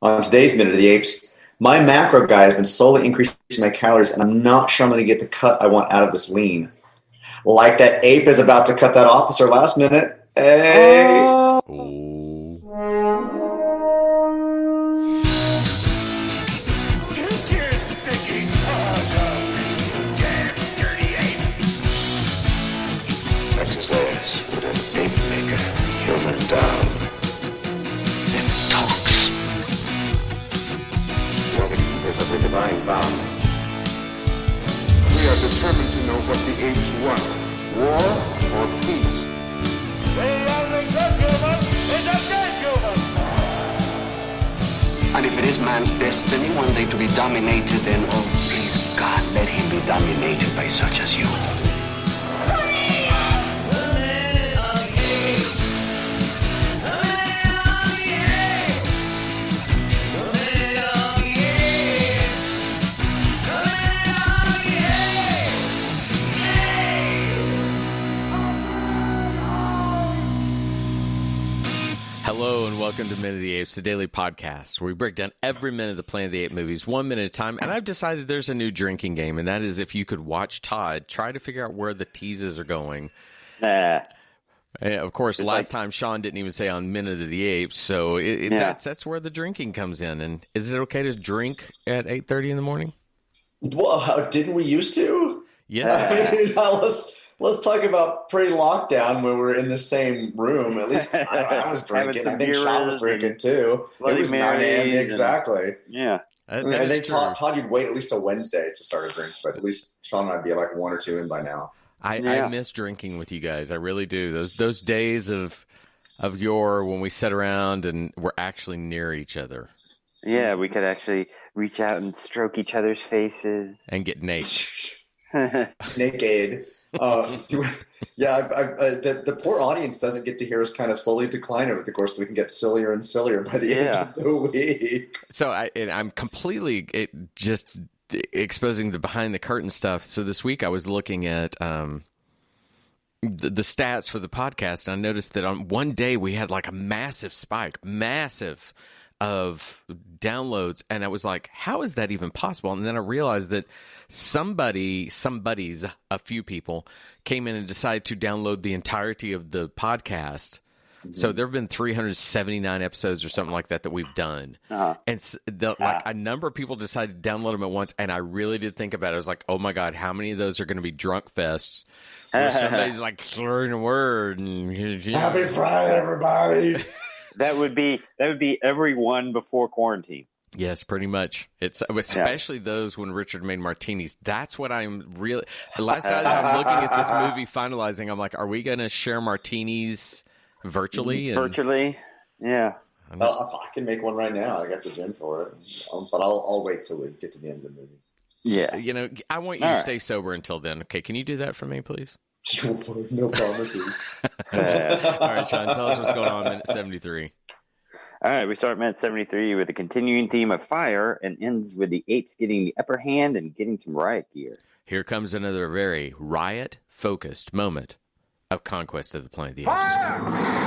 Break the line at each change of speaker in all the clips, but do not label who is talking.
On today's Minute of the Apes, my macro guy has been slowly increasing my calories, and I'm not sure I'm going to get the cut I want out of this lean. Like that ape is about to cut that officer last minute. Hey!
Oh.
Take your sticky paws off me, damn dirty ape!
Exercise would an ape make a human down. Then talks. With a divine bound.
We are determined to know what the apes want. War or peace.
They are the good humans, it's a dead human!
And if it is man's destiny one day to be dominated, then, oh, please, God, let him be dominated by such as you.
Hello and welcome to Minute of the Apes, the daily podcast where we break down every minute of the Planet of the Apes movies, 1 minute at a time. And I've decided there's a new drinking game, and that is if you could watch Todd try to figure out where the teases are going. And of course, last time Sean didn't even say on Minute of the Apes, so that's where the drinking comes in. And is it okay to drink at 8:30 in the morning?
Well, didn't we used to?
Yes.
Let's talk about pre-lockdown when we were in the same room. At least I was drinking. I think Sean was drinking too. It was 9 a.m. exactly.
Yeah.
I think Todd, you'd wait at least a Wednesday to start a drink, but at least Sean and I'd be like 1 or 2 in by now.
I miss drinking with you guys. I really do. Those days of yore when we sat around and we're actually near each other.
Yeah, we could actually reach out and stroke each other's faces.
And get naked.
Naked. The poor audience doesn't get to hear us kind of slowly decline over the course. We can get sillier and sillier by the end of the week.
So I'm completely just exposing the behind the curtain stuff. So this week I was looking at the stats for the podcast, and I noticed that on one day we had like a massive spike, of downloads, and I was like, how is that even possible? And then I realized that a few people came in and decided to download the entirety of the podcast. Mm-hmm. So there have been 379 episodes or something like that we've done. Uh-huh. And a number of people decided to download them at once, and I really did think about it. I was like, oh my God, how many of those are going to be drunk fests where somebody's like slurring a word and
Happy Friday, everybody.
That would be everyone before quarantine.
Yes, pretty much. It's especially those when Richard made martinis. That's what I'm really. Last night as I'm looking at this movie, finalizing, I'm like, are we going to share martinis virtually?
Virtually, yeah.
Well, I can make one right now. I got the gin for it, but I'll wait till we get to the end of the movie.
Yeah,
I want you to stay sober until then. Okay, can you do that for me, please?
No promises.
All right, Sean, tell us what's going on in minute 73.
All right, we start minute 73 with a continuing theme of fire and ends with the apes getting the upper hand and getting some riot gear.
Here comes another very riot-focused moment of Conquest of the Planet of the Apes.
Fire!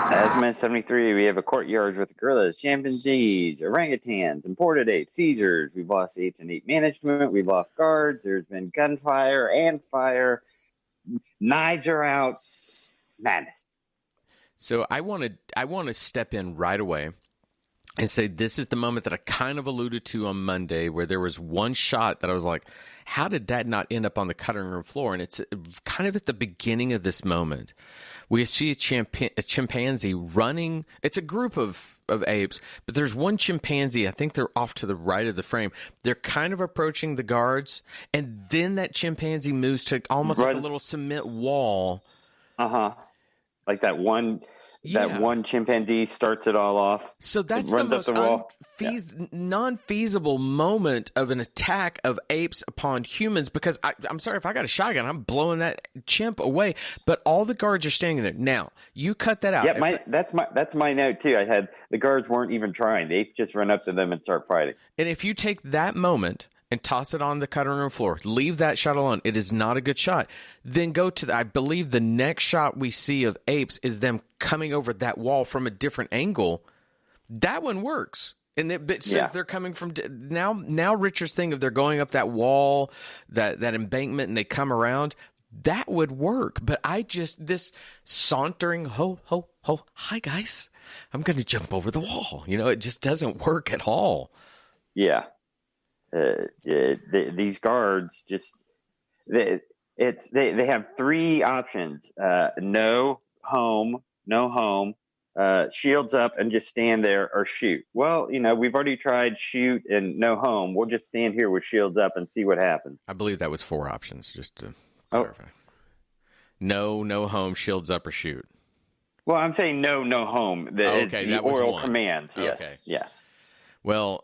As minute 73, we have a courtyard with gorillas, chimpanzees, orangutans, imported apes, seizures. We've lost apes and ape management. We've lost guards. There's been gunfire and fire. Knives are out. Madness.
So I want to step in right away and say, this is the moment that I kind of alluded to on Monday, where there was one shot that I was like, how did that not end up on the cutting room floor? And it's kind of at the beginning of this moment. We see a chimpanzee running. It's a group of apes, but there's one chimpanzee. I think they're off to the right of the frame. They're kind of approaching the guards, and then that chimpanzee moves to almost like a little cement wall.
Like that one. That one chimpanzee starts it all off.
So that's the most non-feasible moment of an attack of apes upon humans, because I'm sorry, if I got a shotgun, I'm blowing that chimp away. But all the guards are standing there. Now, you cut that out.
Yeah, that's my note too. I had the guards weren't even trying. The apes just run up to them and start fighting.
And if you take that moment and toss it on the cutting room floor, leave that shot alone, it is not a good shot. Then go to I believe the next shot we see of apes is them coming over that wall from a different angle. That one works. And it says they're coming from now Richard's thing of they're going up that wall, that embankment, and they come around. That would work. But this sauntering, ho, ho, ho, hi guys, I'm going to jump over the wall. It just doesn't work at all.
Yeah. These guards just they have three options: no home, shields up and just stand there, or shoot. Well, we've already tried shoot and no home. We'll just stand here with shields up and see what happens.
I believe that was 4 options, just to clarify. No home, shields up, or shoot.
Well, I'm saying no home. The oral commands. Yes.
Okay.
Yeah.
Well,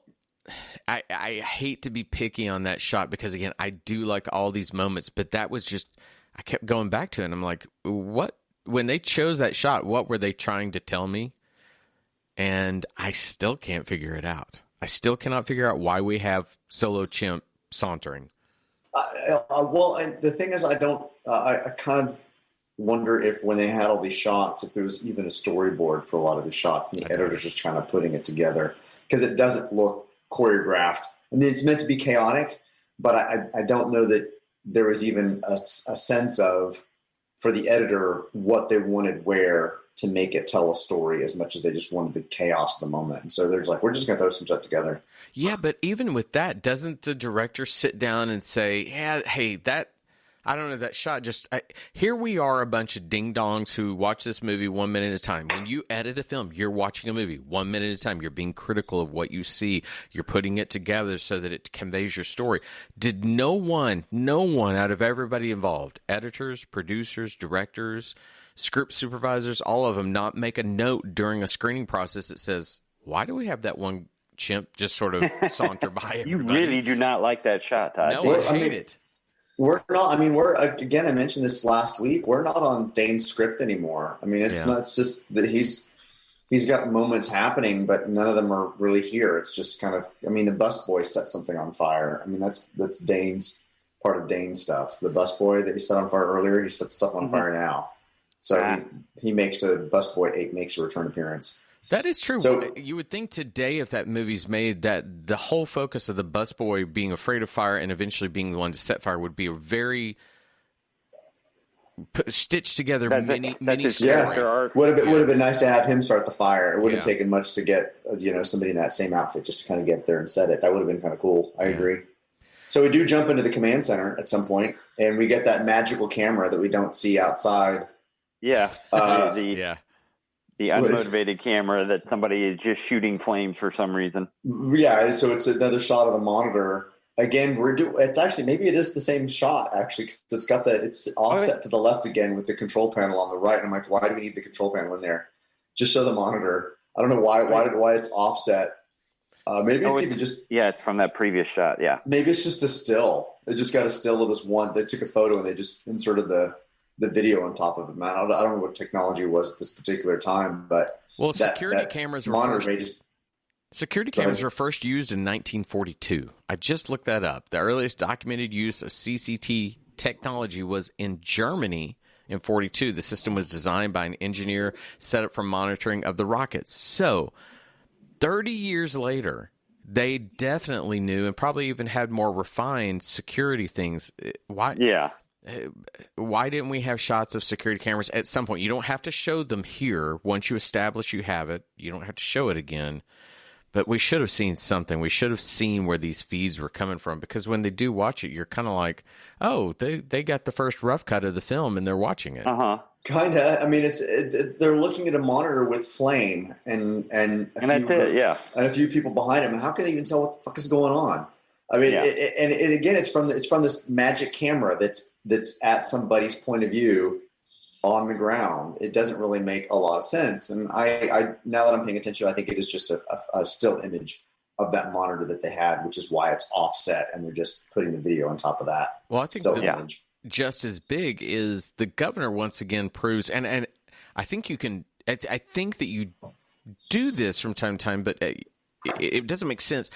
I hate to be picky on that shot, because again, I do like all these moments, but that was just, I kept going back to it, and I'm like, what? When they chose that shot, what were they trying to tell me? And I still can't figure it out. I still cannot figure out why we have Solo Chimp sauntering.
Well, and the thing is, I kind of wonder if when they had all these shots, if there was even a storyboard for a lot of the shots, and the editor's just kind of putting it together, because it doesn't look choreographed. I mean, it's meant to be chaotic, but I don't know that there was even a sense of, for the editor, what they wanted where to make it tell a story, as much as they just wanted the chaos of the moment. And so there's like, we're just going to throw some stuff together.
Yeah, but even with that, doesn't the director sit down and say, yeah, hey, I don't know, that shot here we are, a bunch of ding-dongs who watch this movie 1 minute at a time. When you edit a film, you're watching a movie 1 minute at a time. You're being critical of what you see. You're putting it together so that it conveys your story. Did no one out of everybody involved, editors, producers, directors, script supervisors, all of them, not make a note during a screening process that says, why do we have that one chimp just sort of saunter by everybody?
You really do not like that shot, Todd.
No, I hate it.
We're not. I mean, again. I mentioned this last week. We're not on Dane's script anymore. I mean, it's not. It's just that he's got moments happening, but none of them are really here. It's just kind of. I mean, the busboy set something on fire. I mean, that's Dane's part of Dane's stuff. The busboy that he set on fire earlier, he set stuff on fire now. So he makes a busboy ape makes a return appearance.
That is true.
So,
you would think today, if that movie's made, that the whole focus of the busboy being afraid of fire and eventually being the one to set fire would be a very stitched together mini story.
Yeah, would have been nice to have him start the fire. It wouldn't have taken much to get somebody in that same outfit just to kind of get there and set it. That would have been kind of cool. I agree. So we do jump into the command center at some point, and we get that magical camera that we don't see outside.
Yeah. The unmotivated camera that somebody is just shooting flames for some reason.
Yeah, so it's another shot of the monitor. Again, it's actually, maybe it is the same shot, actually, 'cause it's offset to the left again with the control panel on the right. And I'm like, why do we need the control panel in there? Just show the monitor. I don't know why it's offset. Maybe it's even just... Yeah,
it's from that previous shot, yeah.
Maybe it's just a still. They just got a still of this one. They took a photo and they just inserted the video on top of it, man. I don't know what technology was at this particular time, but
security cameras were first used in 1942. I just looked that up. The earliest documented use of CCT technology was in Germany in 42. The system was designed by an engineer set up for monitoring of the rockets. So 30 years later, they definitely knew and probably even had more refined security things. Why?
Yeah.
Why didn't we have shots of security cameras at some point? You don't have to show them here. Once you establish you have it, you don't have to show it again. But we should have seen something. We should have seen where these feeds were coming from, because when they do watch it, you're kind of like, oh, they got the first rough cut of the film and they're watching it.
Kind of. I mean, they're looking at a monitor with flame and
that's it. Yeah.
and a few people behind him. How can they even tell what the fuck is going on? I mean, again, it's from this magic camera that's at somebody's point of view on the ground. It doesn't really make a lot of sense. And I now that I'm paying attention, I think it is just a still image of that monitor that they had, which is why it's offset, and they're just putting the video on top of that.
Well, I think
still image.
Just as big is the governor once again proves, and I think you can. I think that you do this from time to time, but it doesn't make sense.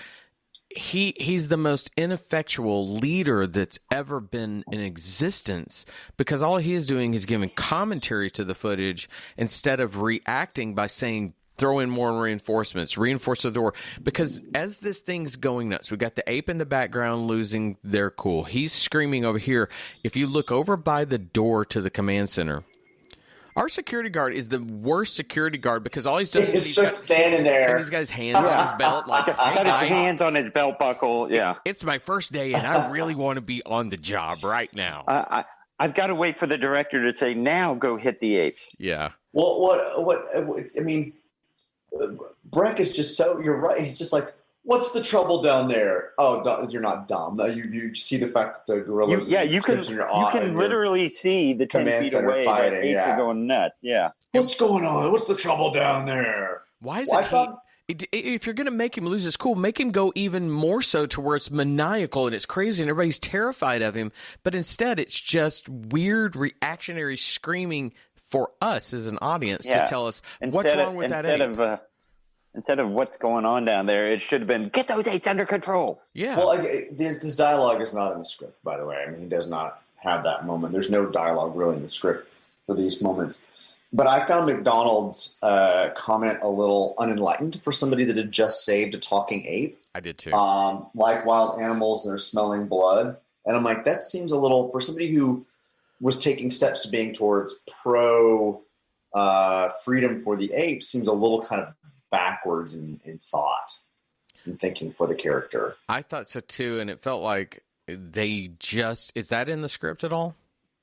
He's the most ineffectual leader that's ever been in existence, because all he is doing is giving commentary to the footage instead of reacting by saying, throw in more reinforcements, reinforce the door. Because as this thing's going nuts, we got the ape in the background losing their cool. He's screaming over here. If you look over by the door to the command center, our security guard is the worst security guard, because all he's doing is
standing there.
And he's got his hands on his belt. Like,
Got his hands on his belt buckle. Yeah.
It's my first day, and I really want to be on the job right now.
I've got to wait for the director to say, now go hit the apes.
Yeah.
Well, what I mean, Breck is just so, you're right. He's just like, what's the trouble down there? Oh, you're not dumb. You see the fact that the gorillas.
You can literally see the 10
command
feet
center
away.
fighting,
The apes are going nuts. Yeah.
What's going on? What's the trouble down there?
Why is if you're going to make him lose his cool, make him go even more so to where it's maniacal and it's crazy and everybody's terrified of him. But instead, it's just weird reactionary screaming for us as an audience to tell us what's wrong with that ape.
Instead of what's going on down there, it should have been, get those apes under control.
Yeah.
Well, this dialogue is not in the script, by the way. I mean, he does not have that moment. There's no dialogue really in the script for these moments. But I found McDonald's comment a little unenlightened for somebody that had just saved a talking ape.
I did too.
Like wild animals, they're smelling blood. And I'm like, that seems a little, for somebody who was taking steps to being towards pro freedom for the apes, seems a little kind of backwards in thought and thinking for the character.
I thought so too, and it felt like they just, is that in the script at all?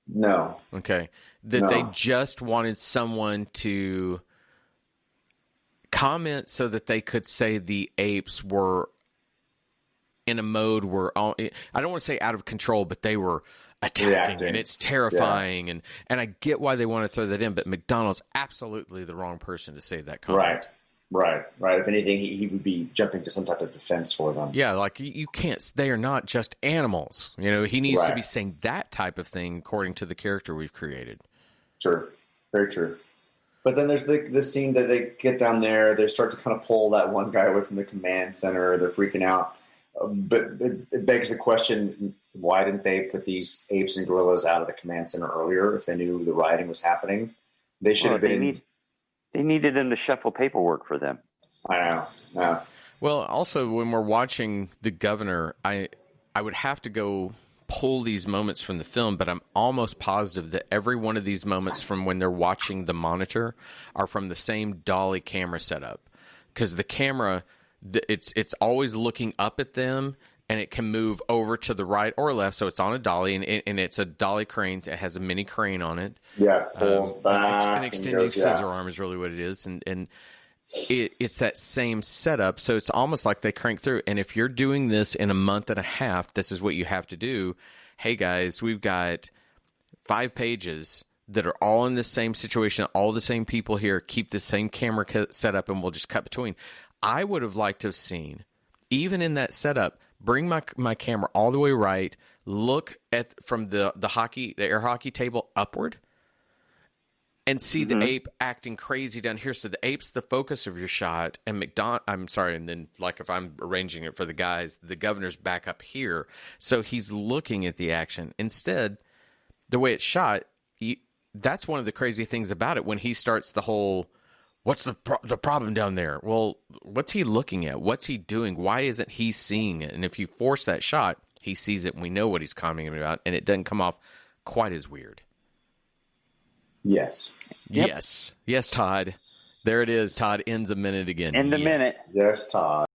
No.
Okay. They just wanted someone to comment so that they could say the apes were in a mode where, I don't want to say out of control, but they were attacking, and it's terrifying, and I get why they want to throw that in, but McDonald's absolutely the wrong person to say that comment.
Right. If anything, he would be jumping to some type of defense for them.
Yeah, like you can't. They are not just animals. You know, he needs to be saying that type of thing according to the character we've created.
Sure, very true. But then there's the scene that they get down there. They start to kind of pull that one guy away from the command center. They're freaking out. But it begs the question: why didn't they put these apes and gorillas out of the command center earlier if they knew the rioting was happening? They should have been.
They needed them to shuffle paperwork for them.
I know. No.
Well, also, when we're watching the governor, I would have to go pull these moments from the film, but I'm almost positive that every one of these moments from when they're watching the monitor are from the same dolly camera setup. Because the camera, it's always looking up at them, and it can move over to the right or left, so it's on a dolly, and it's a dolly crane. It has a mini crane on it.
Yeah, it pulls back.
An extended scissor arm is really what it is, and it's that same setup, so it's almost like they crank through. And if you're doing this in a month and a half, this is what you have to do. Hey, guys, we've got 5 pages that are all in the same situation, all the same people here, keep the same camera set up, and we'll just cut between. I would have liked to have seen, even in that setup, bring my camera all the way right, look at from the air hockey table upward, and see the ape acting crazy down here. So the ape's the focus of your shot, and and then like if I'm arranging it for the guys, the governor's back up here, so he's looking at the action. Instead, the way it's shot, that's one of the crazy things about it. When he starts the whole, what's the problem down there? Well, what's he looking at? What's he doing? Why isn't he seeing it? And if you force that shot, he sees it, and we know what he's commenting about, and it doesn't come off quite as weird.
Yes.
Yep. Yes, Todd. There it is. Todd ends a minute again.
In the
Yes.
minute.
Yes, Todd.